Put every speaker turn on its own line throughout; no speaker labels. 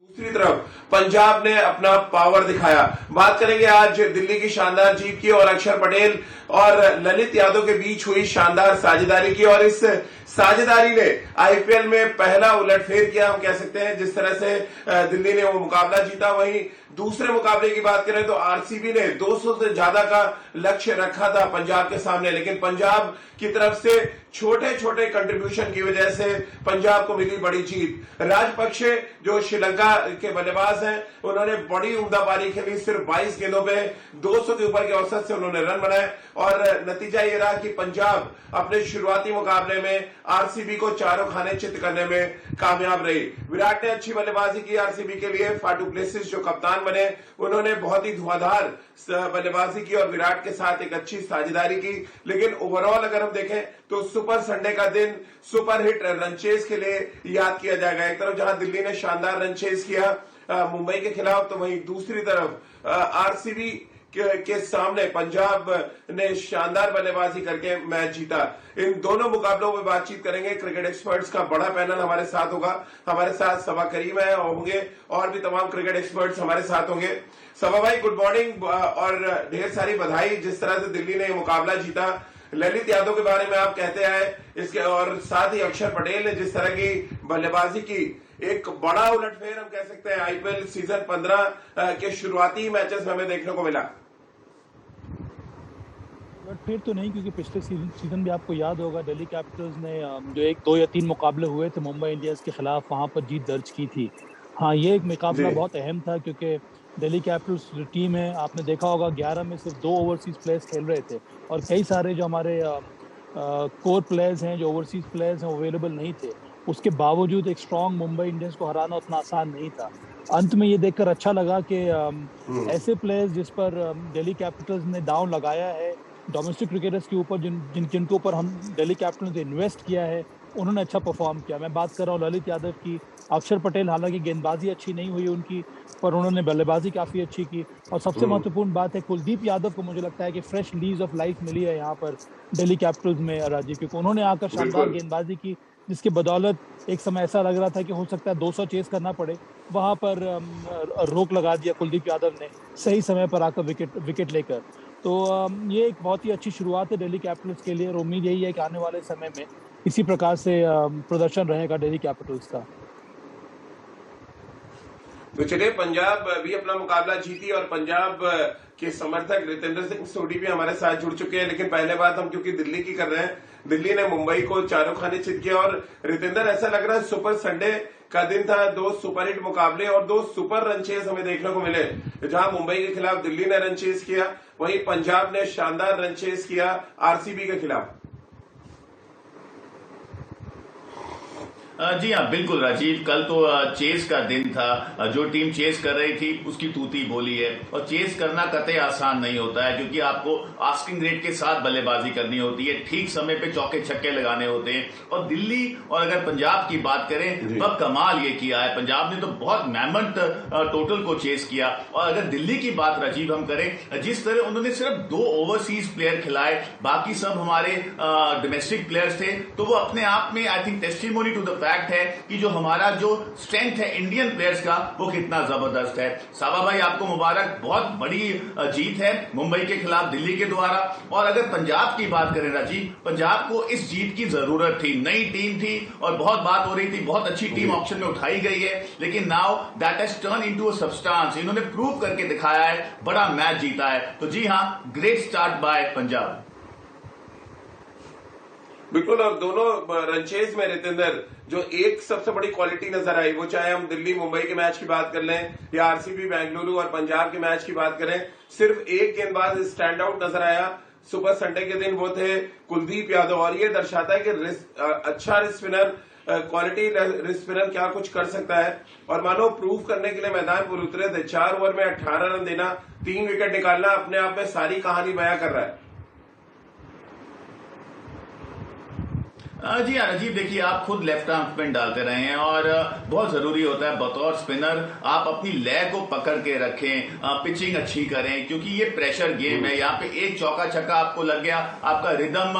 दूसरी तरफ पंजाब ने अपना पावर दिखाया। बात करेंगे आज दिल्ली की शानदार जीत की और अक्षर पटेल और ललित यादव के बीच हुई शानदार साझेदारी की, और इस साझेदारी ने आईपीएल में पहला उलटफेर किया, हम कह सकते हैं। जिस तरह से दिल्ली ने वो मुकाबला जीता, वहीं दूसरे मुकाबले की बात करें तो आरसीबी ने 200 से ज्यादा का लक्ष्य रखा था पंजाब के सामने, लेकिन पंजाब की तरफ से छोटे छोटे कंट्रीब्यूशन की वजह से पंजाब को मिली बड़ी जीत। राजपक्षे जो श्रीलंका के बल्लेबाज हैं, उन्होंने बड़ी उम्दा पारी खेली। सिर्फ 22 गेंदों पे 200 के ऊपर के औसत से उन्होंने रन बनाए, और नतीजा ये रहा कि पंजाब अपने शुरुआती मुकाबले में आरसीबी को चारों खाने चित करने में कामयाब रही। विराट ने अच्छी बल्लेबाजी की आरसीबी के लिए। फाटू प्लेसिस जो कप्तान बने, उन्होंने बहुत ही धुआंधार बल्लेबाजी की और विराट के साथ एक अच्छी साझेदारी की। लेकिन ओवरऑल अगर हम देखें तो सुपर संडे का दिन सुपर हिट रनचेज के लिए याद किया जाएगा। एक तरफ जहां दिल्ली ने शानदार रनचेज किया मुंबई के खिलाफ, तो वहीं दूसरी तरफ आरसीबी के सामने पंजाब ने शानदार बल्लेबाजी करके मैच जीता। इन दोनों मुकाबलों में बातचीत करेंगे। क्रिकेट एक्सपर्ट्स का बड़ा पैनल हमारे साथ होगा। हमारे साथ सबा करीम है होंगे, और भी तमाम क्रिकेट एक्सपर्ट्स हमारे साथ होंगे। सबा भाई, गुड मॉर्निंग और ढेर सारी बधाई। जिस तरह से दिल्ली ने मुकाबला जीता, ललित यादव के बारे में आप कहते हैं इसके, और साथ ही अक्षर पटेल ने जिस तरह की बल्लेबाजी की, एक बड़ा उलटफेर हम कह सकते हैं आईपीएल सीजन 15 के शुरुआती मैचेस में हमें देखने को मिला।
फिर तो नहीं, क्योंकि पिछले सीजन भी आपको याद होगा दिल्ली कैपिटल्स ने जो 1, 2 या 3 मुकाबले हुए थे मुंबई इंडियंस के खिलाफ, वहां पर जीत दर्ज की थी। हाँ, ये एक मुकाबला बहुत अहम था, क्योंकि दिल्ली कैपिटल्स जो टीम है, आपने देखा होगा 11 में सिर्फ 2 ओवरसीज प्लेयर्स खेल रहे थे, और कई सारे जो हमारे कोर प्लेयर्स हैं, जो ओवरसीज प्लेयर्स हैं, अवेलेबल नहीं थे। उसके बावजूद एक स्ट्रॉन्ग मुंबई इंडियंस को हराना उतना आसान नहीं था। अंत में ये देखकर अच्छा लगा कि ऐसे प्लेयर्स जिस पर दिल्ली कैपिटल्स ने दांव लगाया है, डोमेस्टिक क्रिकेटर्स के ऊपर जिनके ऊपर हम दिल्ली कैपिटल्स ने इन्वेस्ट किया है, उन्होंने अच्छा परफॉर्म किया। मैं बात कर रहा हूँ ललित यादव की, अक्षर पटेल, हालांकि गेंदबाजी अच्छी नहीं हुई उनकी, पर उन्होंने बल्लेबाजी काफ़ी अच्छी की। और सबसे महत्वपूर्ण बात है, कुलदीप यादव को मुझे लगता है कि फ्रेश लीज ऑफ लाइफ मिली है यहाँ पर दिल्ली कैपिटल्स में, राजीव, क्योंकि उन्होंने आकर शानदार गेंदबाजी की, जिसकी बदौलत एक समय ऐसा लग रहा था कि हो सकता है 200 चेस करना पड़े, वहाँ पर रोक लगा दिया कुलदीप यादव ने सही समय पर आकर विकेट लेकर। तो ये एक बहुत ही अच्छी शुरुआत है दिल्ली कैपिटल्स के लिए, और उम्मीद यही है कि आने वाले समय में इसी प्रकार से प्रदर्शन रहेगा दिल्ली कैपिटल्स का।
तो चलिए, पंजाब भी अपना मुकाबला जीती, और पंजाब के समर्थक रितेंद्र सिंह सोडी भी हमारे साथ जुड़ चुके हैं। लेकिन पहले बात हम क्योंकि दिल्ली की कर रहे हैं, दिल्ली ने मुंबई को चारों खाने चित किया, और रितेंद्र, ऐसा लग रहा है सुपर संडे का दिन था। 2 सुपरहिट मुकाबले और 2 सुपर रनचेज हमें देखने को मिले। जहां मुंबई के खिलाफ दिल्ली ने रनचेज किया, वहीं पंजाब ने शानदार रनचेज किया आरसीबी के खिलाफ।
जी हाँ, बिल्कुल राजीव, कल तो चेस का दिन था। जो टीम चेस कर रही थी उसकी तूती बोली है, और चेस करना कतई आसान नहीं होता है, क्योंकि आपको आस्किंग रेट के साथ बल्लेबाजी करनी होती है, ठीक समय पे चौके छक्के लगाने होते हैं। और दिल्ली और अगर पंजाब की बात करें, वह कमाल ये किया है। पंजाब ने तो बहुत मैमथ टोटल को चेस किया। और अगर दिल्ली की बात राजीव हम करें, जिस तरह उन्होंने सिर्फ 2 ओवरसीज प्लेयर खिलाए, बाकी सब हमारे डोमेस्टिक प्लेयर्स थे, तो वो अपने आप में I think testimony to the fact है कि जो हमारा जो स्ट्रेंथ है इंडियन प्लेयर्स का, वो कितना जबरदस्त है। साबा भाई, आपको मुबारक, बहुत बड़ी जीत है मुंबई के खिलाफ दिल्ली के द्वारा। और अगर पंजाब की बात करें राजीव, पंजाब को इस जीत की जरूरत थी। नई टीम थी और बहुत बात हो रही थी, बहुत अच्छी टीम ऑप्शन में उठाई गई है, लेकिन now that has turn into a substance. इन्होंने प्रूव करके दिखाया है, बड़ा मैच जीता है। तो जी हां, ग्रेट स्टार्ट बाय पंजाब।
बिल्कुल, और दोनों रनचेज में रितेंद्र, जो एक सबसे बड़ी क्वालिटी नजर आई, वो चाहे हम दिल्ली मुंबई के मैच की बात कर लें या आरसीबी बेंगलुरु और पंजाब के मैच की बात करें, सिर्फ एक गेंदबाज स्टैंड आउट नजर आया सुपर संडे के दिन, वो थे कुलदीप यादव। और ये दर्शाता है कि अच्छा wrist spinner, quality wrist spinner क्या कुछ कर सकता है। और मानो प्रूव करने के लिए मैदान पर उतरे थे। 4 ओवर में 18 रन देना, 3 विकेट निकालना अपने आप में सारी कहानी बयां कर रहा है।
जी हाँ राजीव, देखिए आप खुद लेफ्ट आर्म स्पिन डालते रहे हैं और बहुत जरूरी होता है बतौर स्पिनर आप अपनी लय को पकड़ के रखें, पिचिंग अच्छी करें, क्योंकि ये प्रेशर गेम है। यहाँ पे एक चौका छक्का आपको लग गया, आपका रिदम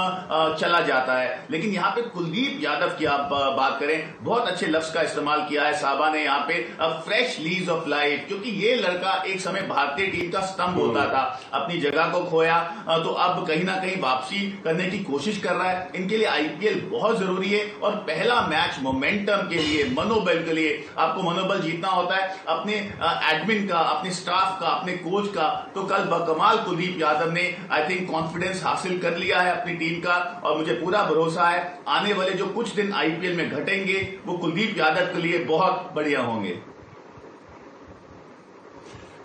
चला जाता है। लेकिन यहाँ पे कुलदीप यादव की आप बात करें, बहुत अच्छे लफ्ज का इस्तेमाल किया है साहबा ने यहाँ पे, फ्रेश लीज ऑफ लाइफ, क्योंकि ये लड़का एक समय भारतीय टीम का स्तंभ होता था, अपनी जगह को खोया तो अब कहीं ना कहीं वापसी करने की कोशिश कर रहा है। इनके लिए आईपीएल बहुत जरूरी है और पहला मैच मोमेंटम के लिए, मनोबल के लिए, आपको मनोबल जीतना होता है अपने एडमिन का, अपने स्टाफ का, अपने कोच का। तो कल बकमाल कुलदीप यादव ने आई थिंक कॉन्फिडेंस हासिल कर लिया है अपनी टीम का और मुझे पूरा भरोसा है आने वाले जो कुछ दिन आईपीएल में घटेंगे वो कुलदीप यादव के लिए बहुत बढ़िया होंगे।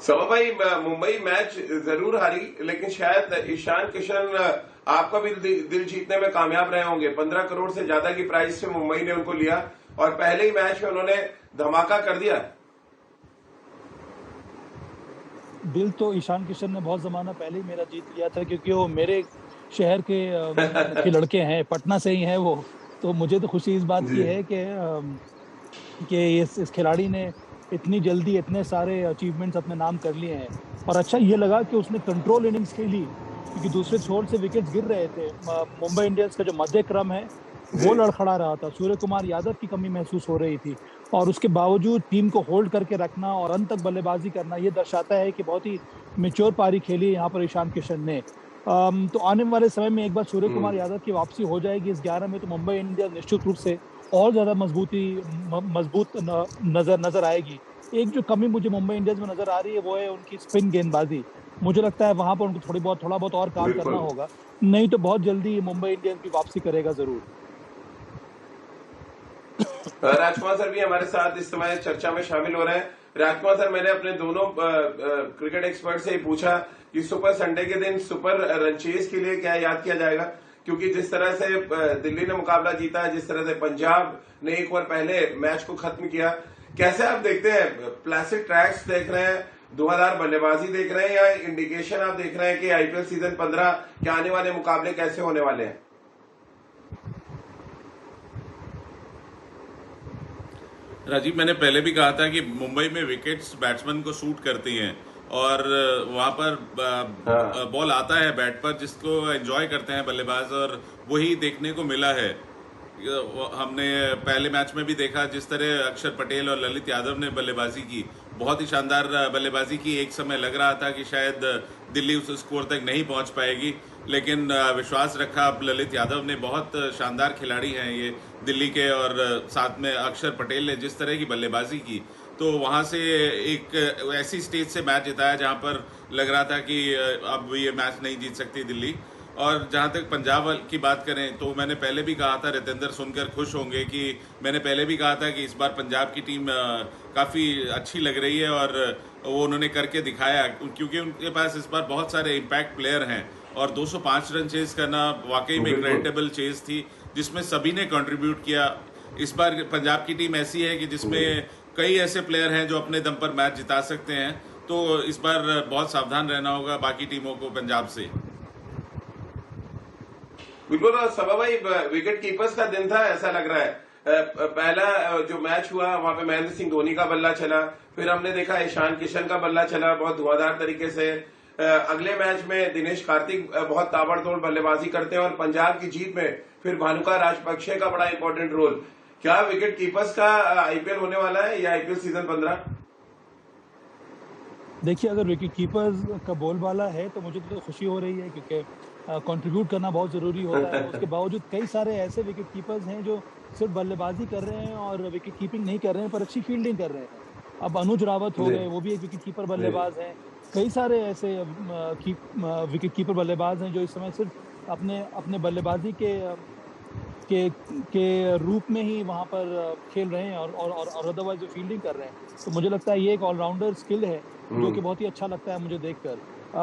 सभा भाई, मुंबई मैच जरूर हारी, लेकिन शायद ईशान किशन आपका भी दिल जीतने में कामयाब रहे होंगे। 15 करोड़ से ज्यादा की प्राइस से मुंबई ने उनको लिया और पहले ही मैच में उन्होंने धमाका कर दिया।
दिल तो ईशान किशन ने बहुत जमाना पहले ही मेरा जीत लिया था, क्योंकि वो मेरे शहर के लड़के हैं, पटना से ही हैं वो। तो मुझे तो खुशी इस बात की है कि इस खिलाड़ी ने इतनी जल्दी इतने सारे अचीवमेंट्स अपने नाम कर लिए हैं। और अच्छा ये लगा कि उसने कंट्रोल इनिंग्स खेली, क्योंकि दूसरे छोर से विकेट्स गिर रहे थे। मुंबई इंडियंस का जो मध्य क्रम है वो लड़खड़ा रहा था, सूर्य कुमार यादव की कमी महसूस हो रही थी, और उसके बावजूद टीम को होल्ड करके रखना और अंत तक बल्लेबाजी करना, ये दर्शाता है कि बहुत ही मैच्योर पारी खेली है यहाँ पर ईशान किशन ने। तो आने वाले समय में एक बार सूर्य कुमार यादव की वापसी हो जाएगी इस 11 में, तो मुंबई इंडियंस निश्चित रूप से और ज्यादा मजबूत नजर आएगी। एक जो कमी मुझे मुंबई इंडियंस में नजर आ रही है वो है उनकी स्पिन गेंदबाजी। मुझे लगता है वहां पर उनको थोड़ा बहुत और काम करना होगा, नहीं तो बहुत जल्दी मुंबई इंडियंस की वापसी करेगा जरूर।
राजकुमार सर भी हमारे साथ इस समय चर्चा में शामिल हो रहे हैं। राजकुमार सर, मैंने अपने दोनों क्रिकेट एक्सपर्ट से ही पूछा कि सुपर संडे के दिन सुपर रनचेज के लिए क्या याद किया जाएगा, क्योंकि जिस तरह से दिल्ली ने मुकाबला जीता है, जिस तरह से पंजाब ने एक बार पहले मैच को खत्म किया, कैसे आप देखते हैं? प्लास्टिक ट्रैक्स देख रहे हैं, धुआंधार बल्लेबाजी देख रहे हैं, या इंडिकेशन आप देख रहे हैं कि आईपीएल सीजन 15 के आने वाले मुकाबले कैसे होने वाले हैं?
राजीव, मैंने पहले भी कहा था कि मुंबई में विकेट्स बैट्समैन को सूट करती हैं और वहां पर बॉल आता है बैट पर जिसको एंजॉय करते हैं बल्लेबाज, और वही देखने को मिला है। हमने पहले मैच में भी देखा जिस तरह अक्षर पटेल और ललित यादव ने बल्लेबाजी की, बहुत ही शानदार बल्लेबाजी की। एक समय लग रहा था कि शायद दिल्ली उस स्कोर तक नहीं पहुंच पाएगी, लेकिन विश्वास रखा। अब ललित यादव ने, बहुत शानदार खिलाड़ी हैं ये दिल्ली के, और साथ में अक्षर पटेल ने जिस तरह की बल्लेबाजी की, तो वहां से एक ऐसी स्टेज से मैच जिताया जहां पर लग रहा था कि अब ये मैच नहीं जीत सकती दिल्ली। और जहां तक पंजाब की बात करें तो मैंने पहले भी कहा था, रितेंद्र सुनकर खुश होंगे कि मैंने पहले भी कहा था कि इस बार पंजाब की टीम काफ़ी अच्छी लग रही है, और वो उन्होंने करके दिखाया, क्योंकि उनके पास इस बार बहुत सारे इम्पैक्ट प्लेयर हैं। और 205 रन चेज करना वाकई में क्रेडिटेबल चेज थी, जिसमें सभी ने कंट्रीब्यूट किया। इस बार पंजाब की टीम ऐसी है कि जिसमें कई ऐसे प्लेयर हैं जो अपने दम पर मैच जिता सकते हैं, तो इस बार बहुत सावधान रहना होगा बाकी टीमों को पंजाब से।
बिल्कुल। और सभा भाई, विकेट कीपर्स का दिन था ऐसा लग रहा है। पहला जो मैच हुआ वहां पे महेंद्र सिंह धोनी का बल्ला चला, फिर हमने देखा ईशान किशन का बल्ला चला बहुत धुआंधार तरीके से। अगले मैच में दिनेश कार्तिक बहुत ताबड़तोड़ बल्लेबाजी करते हैं, और पंजाब की जीत में फिर भानुका राजपक्षे का बड़ा इंपॉर्टेंट रोल। क्या विकेट कीपर्स का आईपीएल होने वाला है या आईपीएल सीजन 15?
देखिए, अगर विकेट कीपर्स का बोलबाला है तो मुझे तो खुशी हो रही है, क्योंकि कंट्रीब्यूट करना बहुत ज़रूरी होता है। उसके बावजूद कई सारे ऐसे विकेट कीपर्स हैं जो सिर्फ बल्लेबाजी कर रहे हैं और विकेट कीपिंग नहीं कर रहे हैं, पर अच्छी फील्डिंग कर रहे हैं। अब अनुज रावत हो गए, वो भी एक विकेट कीपर बल्लेबाज हैं। कई सारे ऐसे विकेट कीपर बल्लेबाज हैं जो इस समय सिर्फ अपने बल्लेबाजी के रूप में ही वहाँ पर खेल रहे हैं और अदरवाइज जो फील्डिंग कर रहे हैं। तो मुझे लगता है ये एक ऑलराउंडर स्किल है जो कि बहुत ही अच्छा लगता है मुझे देखकर।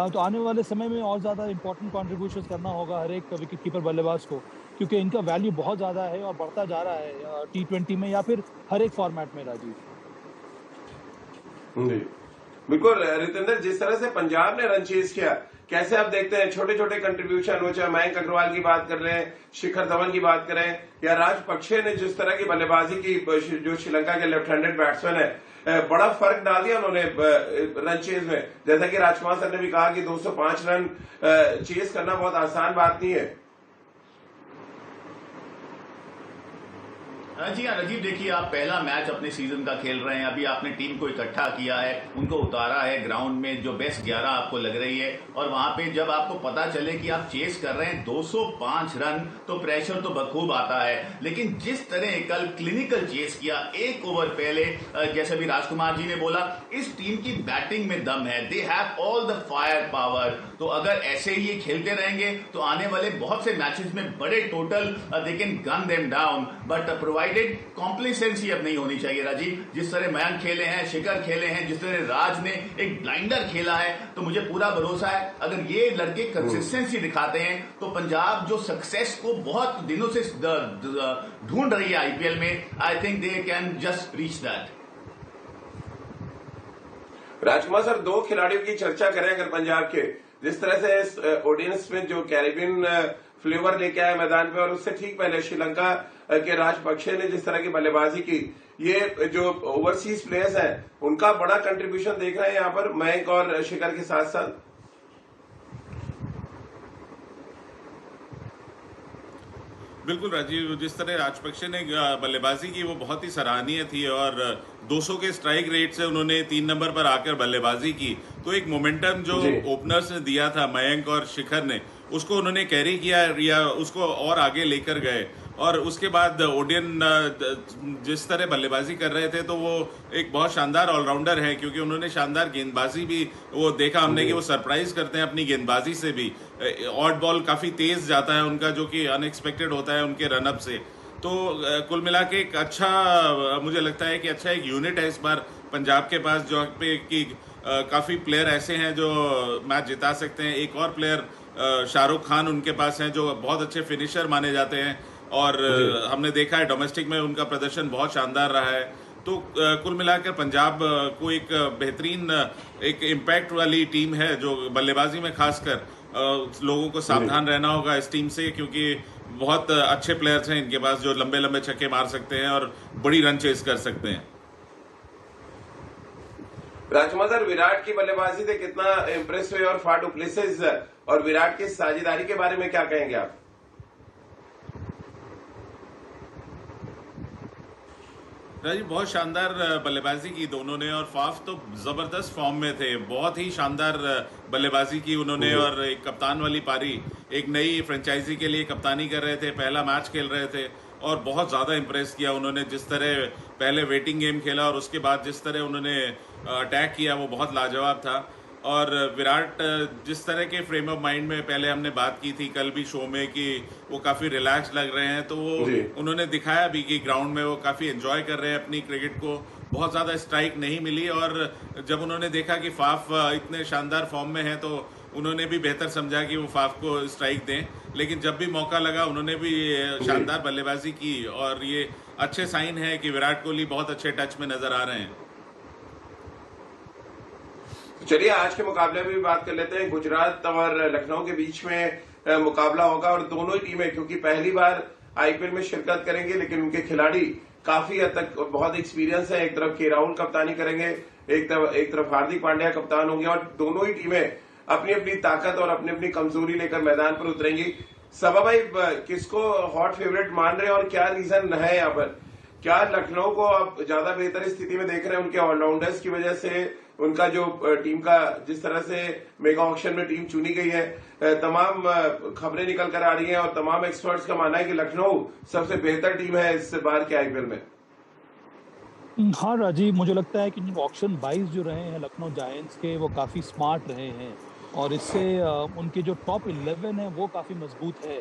तो आने वाले समय में और ज़्यादा इंपॉर्टेंट कॉन्ट्रीब्यूशन करना होगा हर एक विकेट कीपर बल्लेबाज को, क्योंकि इनका वैल्यू बहुत ज़्यादा है और बढ़ता जा रहा है T20 में या फिर हर एक फॉर्मेट में। राजीव
जी बिल्कुल। रितेंद्र, जिस तरह से पंजाब ने रन चेज किया, कैसे आप देखते हैं छोटे छोटे कंट्रीब्यूशन, वो चाहे मयंक अग्रवाल की बात कर रहे हैं, शिखर धवन की बात करें, या राजपक्षे ने जिस तरह की बल्लेबाजी की, जो श्रीलंका के लेफ्ट हैंडेड बैट्समैन है, बड़ा फर्क डाल दिया उन्होंने रन चेज में। जैसा कि राजकुमार सर ने भी कहा कि 205 रन चेज करना बहुत आसान बात नहीं है।
जी हाँ राजीव, देखिए आप पहला मैच अपने सीजन का खेल रहे हैं, अभी आपने टीम को इकट्ठा किया है, उनको उतारा है ग्राउंड में, जो बेस्ट 11 आपको लग रही है, और वहां पे जब आपको पता चले कि आप चेस कर रहे हैं 205 रन, तो प्रेशर तो बखूब आता है। लेकिन जिस तरह कल क्लिनिकल चेस किया एक ओवर पहले, जैसे भी राजकुमार जी ने बोला, इस टीम की बैटिंग में दम है, they have all the fire power. तो अगर ऐसे ही ये खेलते रहेंगे तो आने वाले बहुत से मैचेस में बड़े total they can gun them down, but provided complacency अब नहीं होनी चाहिए राजीव। जिस तरह मयंक खेले हैं, शिखर खेले हैं, जिस तरह राज ने एक ब्लाइंडर खेला है, तो मुझे पूरा भरोसा है अगर ये लड़के कंसिस्टेंसी दिखाते हैं तो पंजाब जो सक्सेस को बहुत दिनों से ढूंढ रही है आईपीएल में, I think they can just reach that.
Rajkumar sir, दो खिलाड़ियों की चर्चा करें अगर पंजाब के, जिस तरह से इस ऑडियंस में जो कैरेबियन फ्लेवर लेके आए मैदान पे, और उससे ठीक पहले श्रीलंका के राजपक्षे ने जिस तरह की बल्लेबाजी की, ये जो ओवरसीज प्लेयर्स हैं उनका बड़ा कंट्रीब्यूशन देख रहे हैं यहाँ पर मयंक और शिखर के साथ साथ।
बिल्कुल राजीव, जिस तरह राजपक्षे ने बल्लेबाजी की वो बहुत ही सराहनीय थी, और 200 के स्ट्राइक रेट से उन्होंने 3 नंबर पर आकर बल्लेबाजी की, तो एक मोमेंटम जो ओपनर्स ने दिया था मयंक और शिखर ने, उसको उन्होंने कैरी किया या उसको और आगे लेकर गए। और उसके बाद ओडियन जिस तरह बल्लेबाजी कर रहे थे, तो वो एक बहुत शानदार ऑलराउंडर है, क्योंकि उन्होंने शानदार गेंदबाजी भी वो देखा हमने कि वो सरप्राइज करते हैं अपनी गेंदबाजी से भी। ऑड बॉल काफ़ी तेज जाता है उनका, जो कि अनएक्सपेक्टेड होता है उनके रनअप से। तो कुल मिला के एक अच्छा, मुझे लगता है कि अच्छा एक यूनिट है इस बार पंजाब के पास, जो पे कि काफ़ी प्लेयर ऐसे हैं जो मैच जिता सकते हैं। एक और प्लेयर शाहरुख खान उनके पास हैं, जो बहुत अच्छे फिनिशर माने जाते हैं, और हमने देखा है डोमेस्टिक में उनका प्रदर्शन बहुत शानदार रहा है। तो कुल मिलाकर पंजाब को एक बेहतरीन एक इम्पैक्ट वाली टीम है, जो बल्लेबाजी में खासकर लोगों को सावधान रहना होगा इस टीम से, क्योंकि बहुत अच्छे प्लेयर्स हैं इनके पास जो लंबे लंबे छक्के मार सकते हैं और बड़ी रन चेस कर सकते हैं।
राजकुमार सर, विराट की बल्लेबाजी से कितना इम्प्रेस हुए, और फाफ डु प्लेसिस और विराट की साझेदारी के बारे में क्या कहेंगे आप?
राजीव, बहुत शानदार बल्लेबाजी की दोनों ने, और फाफ तो जबरदस्त फॉर्म में थे, बहुत ही शानदार बल्लेबाजी की उन्होंने। और एक कप्तान वाली पारी, एक नई फ्रेंचाइजी के लिए कप्तानी कर रहे थे, पहला मैच खेल रहे थे, और बहुत ज़्यादा इम्प्रेस किया उन्होंने। जिस तरह पहले वेटिंग गेम खेला और उसके बाद जिस तरह उन्होंने अटैक किया, वो बहुत लाजवाब था। और विराट जिस तरह के फ्रेम ऑफ माइंड में, पहले हमने बात की थी कल भी शो में कि वो काफ़ी रिलैक्स लग रहे हैं, तो वो उन्होंने दिखाया भी कि ग्राउंड में वो काफ़ी एंजॉय कर रहे हैं अपनी क्रिकेट को। बहुत ज़्यादा स्ट्राइक नहीं मिली, और जब उन्होंने देखा कि फाफ इतने शानदार फॉर्म में है, तो उन्होंने भी बेहतर समझा कि वो फाफ को स्ट्राइक दें। लेकिन जब भी मौका लगा उन्होंने भी शानदार बल्लेबाजी की, और ये अच्छे साइन है कि विराट कोहली बहुत अच्छे टच में नजर आ रहे हैं।
चलिए आज के मुकाबले में भी बात कर लेते हैं। गुजरात और लखनऊ के बीच में मुकाबला होगा, और दोनों ही टीमें क्योंकि पहली बार आईपीएल में शिरकत करेंगे, लेकिन उनके खिलाड़ी काफी हद तक बहुत एक्सपीरियंस है। एक तरफ के राहुल कप्तानी करेंगे, एक तरफ हार्दिक पांड्या कप्तान होंगे, और दोनों ही टीमें अपनी अपनी ताकत और अपनी अपनी कमजोरी लेकर मैदान पर उतरेंगी। सबा भाई, किसको हॉट फेवरेट मान रहे हैं और क्या रीजन है यहाँ पर? क्या लखनऊ को आप ज्यादा बेहतर स्थिति में देख रहे हैं उनके ऑलराउंडर्स की वजह से? उनका जो टीम का जिस तरह से मेगा ऑक्शन में टीम चुनी गई है, तमाम खबरें निकल कर आ रही हैं, और तमाम एक्सपर्ट्स का मानना है कि लखनऊ सबसे बेहतर टीम है इस बार के आईपीएल में।
हाँ राजीव, मुझे लगता है कि जो ऑक्शन बाइज जो रहे हैं लखनऊ जायंट्स के, वो काफ़ी स्मार्ट रहे हैं, और इससे उनके जो टॉप 11 है वो काफ़ी मजबूत है।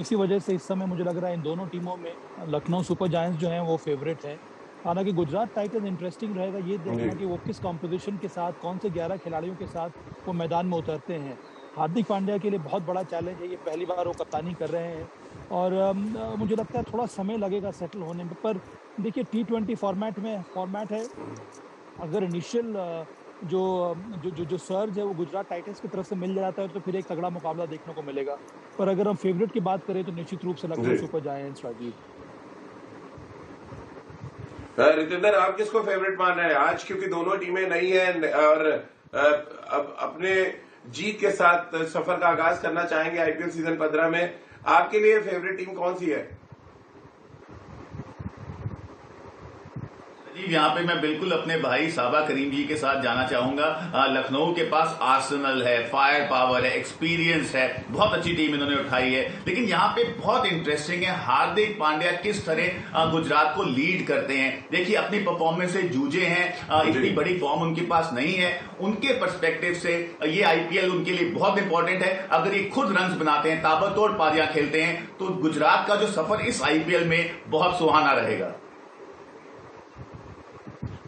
इसी वजह से इस समय मुझे लग रहा है इन दोनों टीमों में लखनऊ सुपर जायंट्स जो हैं वो फेवरेट हैं। हालांकि गुजरात टाइटंस इंटरेस्टिंग रहेगा ये देखना कि वो किस कंपटीशन के साथ, कौन से 11 खिलाड़ियों के साथ वो मैदान में उतरते हैं। हार्दिक पांड्या के लिए बहुत बड़ा चैलेंज है, ये पहली बार वो कप्तानी कर रहे हैं, और मुझे लगता है थोड़ा समय लगेगा सेटल होने में। पर देखिए T20 फॉर्मेट है, अगर इनिशियल जो सर्ज है वो गुजरात टाइटंस की तरफ से मिल जाता है तो फिर एक तगड़ा मुकाबला देखने को मिलेगा। पर अगर हम फेवरेट की बात करें तो निश्चित रूप से लखनऊ सुपर जायंट्स। राजीव,
रितेंद्र, आप किसको फेवरेट मान रहे हैं आज, क्योंकि दोनों टीमें नई हैं और अब अपने जीत के साथ सफर का आगाज करना चाहेंगे आईपीएल सीजन 15 में। आपके लिए फेवरेट टीम कौन सी है?
यहाँ पे मैं बिल्कुल अपने भाई साबा करीम जी के साथ जाना चाहूंगा। लखनऊ के पास आर्सेनल है, फायर पावर है, एक्सपीरियंस है, बहुत अच्छी टीम इन्होंने उठाई है। लेकिन यहाँ पे बहुत इंटरेस्टिंग है हार्दिक पांड्या किस तरह गुजरात को लीड करते हैं। देखिए अपनी परफॉर्मेंस से जूझे हैं, इतनी बड़ी फॉर्म उनके पास नहीं है। उनके पर्सपेक्टिव से ये आईपीएल उनके लिए बहुत इंपॉर्टेंट है। अगर ये खुद रन बनाते हैं, ताबड़तोड़ पारियां खेलते हैं, तो गुजरात का जो सफर इस आईपीएल में बहुत सुहाना रहेगा।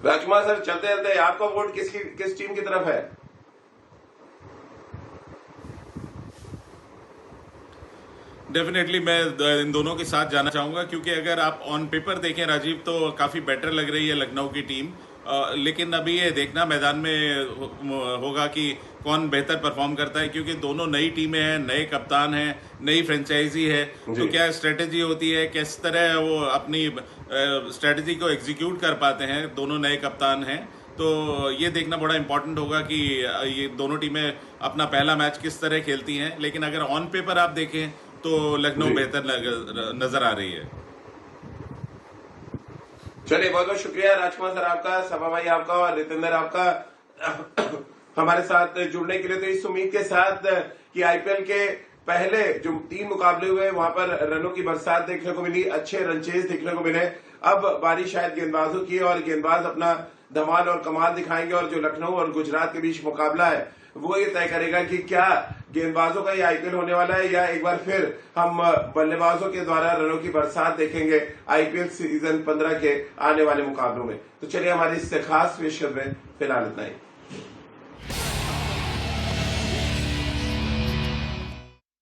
राजकुमार सर, चलते चलते आपका वोट किस टीम की तरफ है?
डेफिनेटली मैं इन दोनों के साथ जाना चाहूंगा, क्योंकि अगर आप ऑन पेपर देखें राजीव तो काफी बेटर लग रही है लखनऊ की टीम। लेकिन अभी ये देखना मैदान में होगा कि कौन बेहतर परफॉर्म करता है, क्योंकि दोनों नई टीमें हैं, नए कप्तान हैं, नई फ्रेंचाइजी है। तो क्या स्ट्रेटेजी होती है, किस तरह वो अपनी स्ट्रेटेजी को एग्जीक्यूट कर पाते हैं, दोनों नए कप्तान हैं। तो ये देखना बड़ा इंपॉर्टेंट होगा कि ये दोनों टीमें अपना पहला मैच किस तरह खेलती हैं। लेकिन अगर ऑन पेपर आप देखें तो लखनऊ बेहतर नजर आ रही है।
चलिए, बहुत बहुत शुक्रिया राजकुमार सर आपका, सभा भाई आपका और रितेंद्र आपका हमारे साथ जुड़ने के लिए। तो इस उम्मीद के साथ कि आईपीएल के पहले जो 3 मुकाबले हुए वहां पर रनों की बरसात देखने को मिली, अच्छे रनचेज देखने को मिले। अब बारी शायद गेंदबाजों की और गेंदबाज अपना धमाल और कमाल दिखाएंगे और जो लखनऊ और गुजरात के बीच मुकाबला है वो ये तय करेगा कि क्या गेंदबाजों का ये आईपीएल होने वाला है या एक बार फिर हम बल्लेबाजों के द्वारा रनों की बरसात देखेंगे आईपीएल सीजन 15 के आने वाले मुकाबलों में। तो चलिए, हमारी इस खास पेशकश में फिलहाल इतना ही।